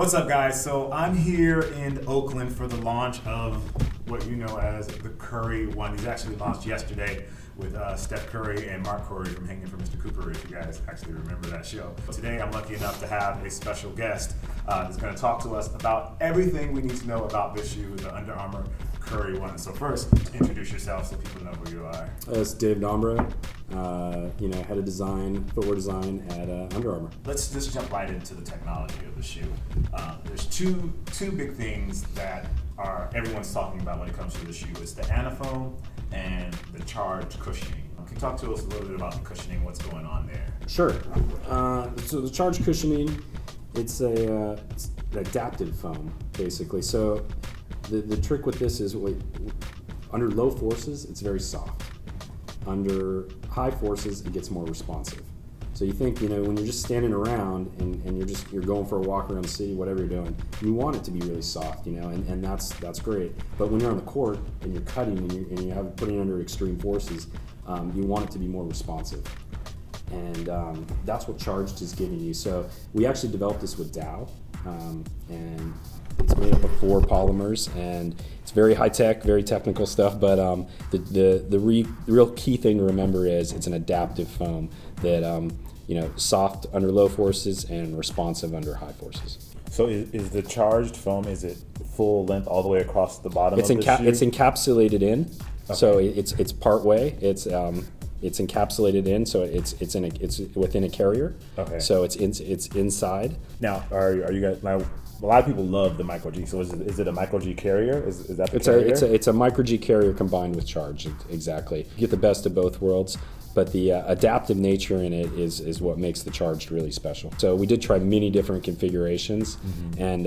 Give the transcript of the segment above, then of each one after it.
What's up, guys? So I'm here in Oakland for the launch of what you know as the Curry One. He's actually launched yesterday with Steph Curry and Mark Curry from Hanging for Mr. Cooper, if you guys actually remember that show. Today I'm lucky enough to have a special guest that's going to talk to us about everything we need to know about this shoe, the Under Armour Curry One. So first, introduce yourself so people know who you are. It's Dave Dombrow, head of design, footwear design at Under Armour. Let's just jump right into the technology of the shoe. There's two big things that everyone's talking about when it comes to the shoe. It's the anafoam and the charged cushioning. Can you talk to us a little bit about the cushioning, what's going on there? Sure. So the charged cushioning, it's an adaptive foam, basically. So the trick with this is under low forces, it's very soft. Under high forces, it gets more responsive. So you think, when you're just standing around and you're going for a walk around the city, whatever you're doing, you want it to be really soft, and that's great. But when you're on the court and you're cutting and you have putting it under extreme forces, you want it to be more responsive. And that's what charged is giving you. So we actually developed this with Dow, and it's made up of 4 polymers, and it's very high tech, very technical stuff. But the real key thing to remember is it's an adaptive foam that soft under low forces and responsive under high forces. So is the charged foam, is it full length all the way across the bottom of the shoe? It's encapsulated in, okay. So it's part way. It's encapsulated in, so it's within a carrier. Okay. So it's inside. Now, are you guys now? A lot of people love the Micro G. So is it a Micro G carrier? Is that the carrier? It's a Micro G carrier combined with charge. Exactly. You get the best of both worlds. But the adaptive nature in it is what makes the charged really special. So we did try many different configurations, and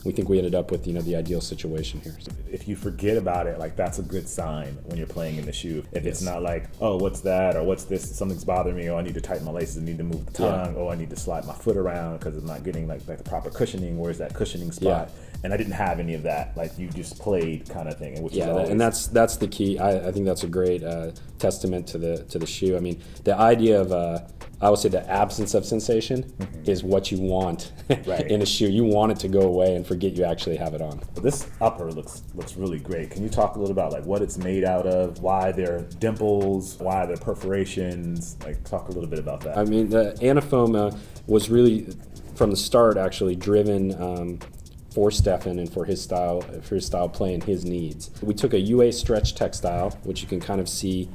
we think we ended up with the ideal situation here. If you forget about it, that's a good sign when you're playing in the shoe. If it's not like, oh, what's that, or what's this, something's bothering me, oh, I need to tighten my laces, I need to move the tongue, oh, I need to slide my foot around because I'm not getting like the proper cushioning, where's that cushioning spot? Yeah. And I didn't have any of that, you just played kind of thing. Which is always... and that's the key. I think that's a great testament to the shoe. I mean, the idea of I would say the absence of sensation is what you want in a shoe. You want it to go away and forget you actually have it on. Well, this upper looks really great. Can you talk a little about what it's made out of, why there are dimples, why there are perforations? Talk a little bit about that. I mean, the anafoam was really from the start actually driven for Stephen and for his style play and his needs. We took a UA stretch textile, which you can kind of see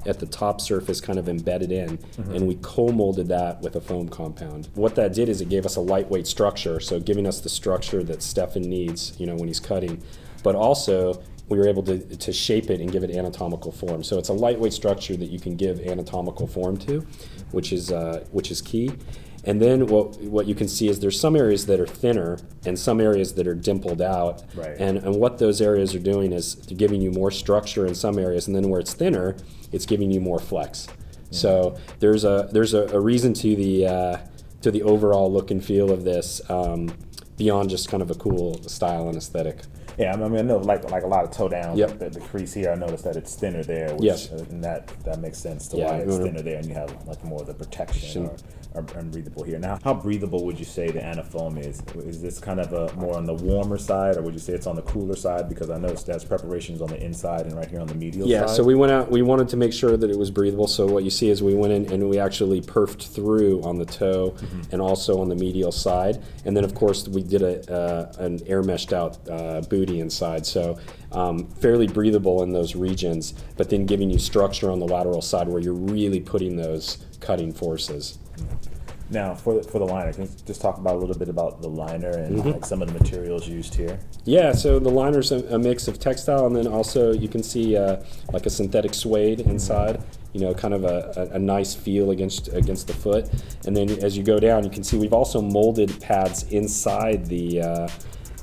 at the top surface kind of embedded in, and we co-molded that with a foam compound. What that did is it gave us a lightweight structure, so giving us the structure that Stephen needs, when he's cutting, but also we were able to shape it and give it anatomical form. So it's a lightweight structure that you can give anatomical form to, which is key. And then what you can see is there's some areas that are thinner and some areas that are dimpled out. Right. And what those areas are doing is giving you more structure in some areas, and then where it's thinner, it's giving you more flex. Yeah. So there's a reason to the overall look and feel of this beyond just kind of a cool style and aesthetic. Yeah, I mean, I know like a lot of toe down, yep. the crease here, I noticed that it's thinner there, which, yes. And that makes sense to why it's thinner there, and you have more of the protection or unbreathable here. Now, how breathable would you say the anafoam is? Is this kind of more on the warmer side, or would you say it's on the cooler side? Because I noticed there's preparations on the inside and right here on the medial side. Yeah, so we wanted to make sure that it was breathable, so what you see is we went in and we actually perfed through on the toe and also on the medial side, and then of course we did an air meshed out booty inside, so fairly breathable in those regions, but then giving you structure on the lateral side where you're really putting those cutting forces. Now, for the liner, can you just talk about a little bit about the liner and some of the materials used here? Yeah, so the liner's a mix of textile, and then also you can see a synthetic suede inside. Kind of a nice feel against the foot. And then as you go down, you can see we've also molded pads inside the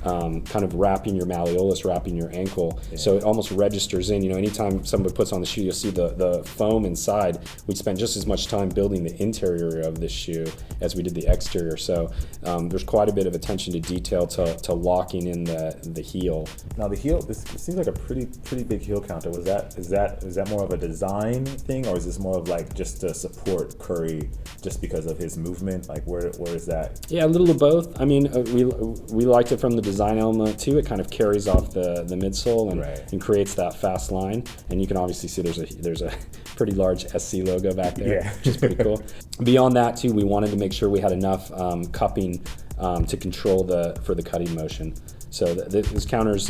kind of wrapping your malleolus, wrapping your ankle, so it almost registers in. Anytime somebody puts on the shoe, you'll see the foam inside. We spent just as much time building the interior of this shoe as we did the exterior. So there's quite a bit of attention to detail to locking in the heel. Now the heel, this seems like a pretty big heel counter. Is that more of a design thing, or is this more of like just to support Curry just because of his movement? Like where is that? Yeah, a little of both. I mean, we liked it from the design element too. It kind of carries off the midsole and creates that fast line. And you can obviously see there's a pretty large SC logo back there, which is pretty cool. Beyond that too, we wanted to make sure we had enough cupping to control for the cutting motion. So this counter's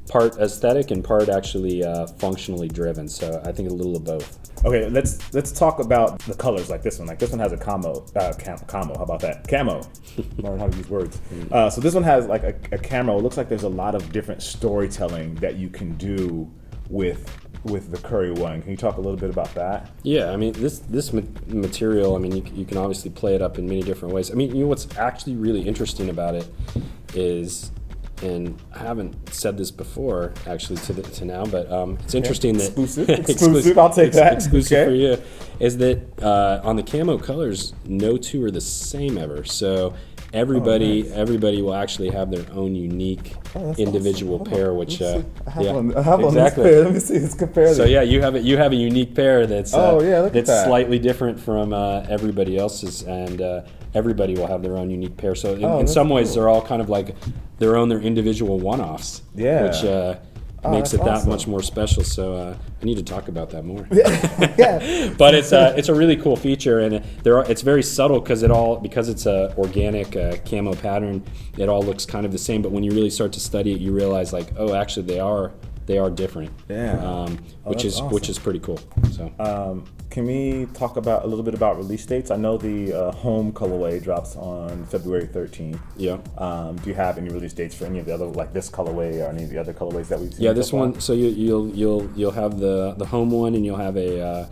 part aesthetic and part actually functionally driven. So I think a little of both. Okay, let's talk about the colors like this one. Like this one has a camo. How about that? Camo. Learn how to use words. So this one has like a camo. It looks like there's a lot of different storytelling that you can do with the Curry One. Can you talk a little bit about that? Yeah, I mean this material. I mean you can obviously play it up in many different ways. I mean what's actually really interesting about it is, and I haven't said this before actually to now, but it's interesting that exclusive. I'll take that. Exclusive for you is that on the camo colors, no two are the same ever. So everybody will actually have their own unique individual pair. Which I have on this pair. Let me see. Let's compare. So yeah, you have a unique pair that's look at that. Slightly different from everybody else's, and everybody will have their own unique pair. So in some ways, they're all kind of like their individual one-offs. Yeah. Which makes it that much more special. So I need to talk about that more. Yeah. But it's a really cool feature, and it's very subtle because it's a organic camo pattern. It all looks kind of the same, but when you really start to study it, you realize like, oh, actually they are different. Yeah. Which is pretty cool. So. Can we talk a little bit about release dates? I know the home colorway drops on February 13th. Yeah. Do you have any release dates for any of the other, like this colorway or any of the other colorways that we've seen? Yeah, this one. So you'll have the home one, and you'll have a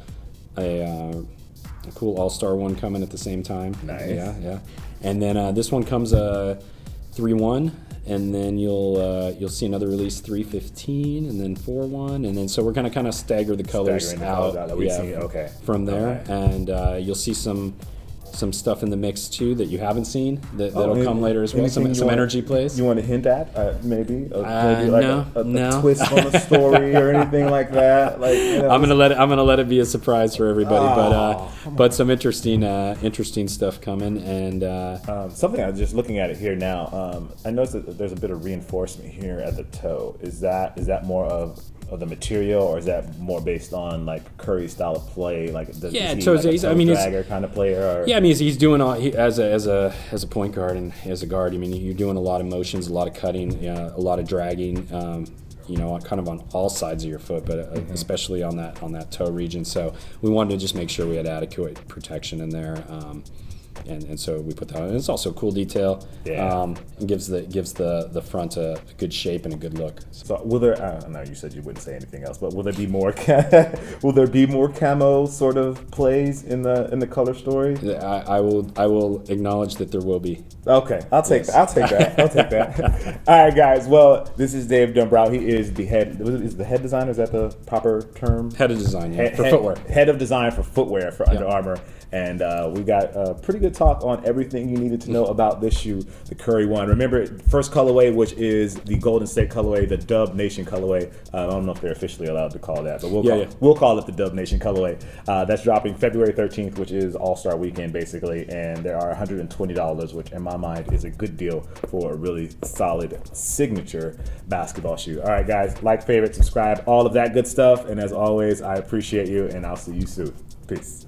cool all-star one coming at the same time. Nice. Yeah. And then this one comes 3/1. And then you'll see another release 3/15, and then 4/1, and then so we're gonna kind of stagger the colors out. From there, and you'll see some stuff in the mix too that you haven't seen that'll come later as well. Some energy plays. You want to hint at maybe like no. a twist on the story or anything like that. Like I'm gonna let it be a surprise for everybody, but some interesting stuff coming, and something I'm just looking at it here now. I noticed that there's a bit of reinforcement here at the toe. Is that more of the material, or is that more based on like Curry's style of play? Like does he like a toe dragger kind of player? Or? Yeah, I mean he's doing as a point guard and as a guard. I mean you're doing a lot of motions, a lot of cutting, a lot of dragging. Kind of on all sides of your foot, but especially on that toe region. So we wanted to just make sure we had adequate protection in there. And so we put that on. And it's also a cool detail. Yeah. It gives the front a good shape and a good look. So will there? I know you said you wouldn't say anything else, but will there be more? Will there be more camo sort of plays in the color story? I will acknowledge that there will be. Okay, I'll take that. All right, guys. Well, this is Dave Dombrow. He is the head. Is the head designer? Is that the proper term? Head of design, for footwear. Head of design for footwear for Under Armour. And we got a pretty good talk on everything you needed to know about this shoe, the Curry One. Remember, first colorway, which is the Golden State colorway, the Dub Nation colorway. I don't know if they're officially allowed to call that, but we'll call it the Dub Nation colorway. That's dropping February 13th, which is All-Star Weekend, basically. And there are $120, which in my mind is a good deal for a really solid signature basketball shoe. All right, guys, like, favorite, subscribe, all of that good stuff. And as always, I appreciate you, and I'll see you soon. Peace.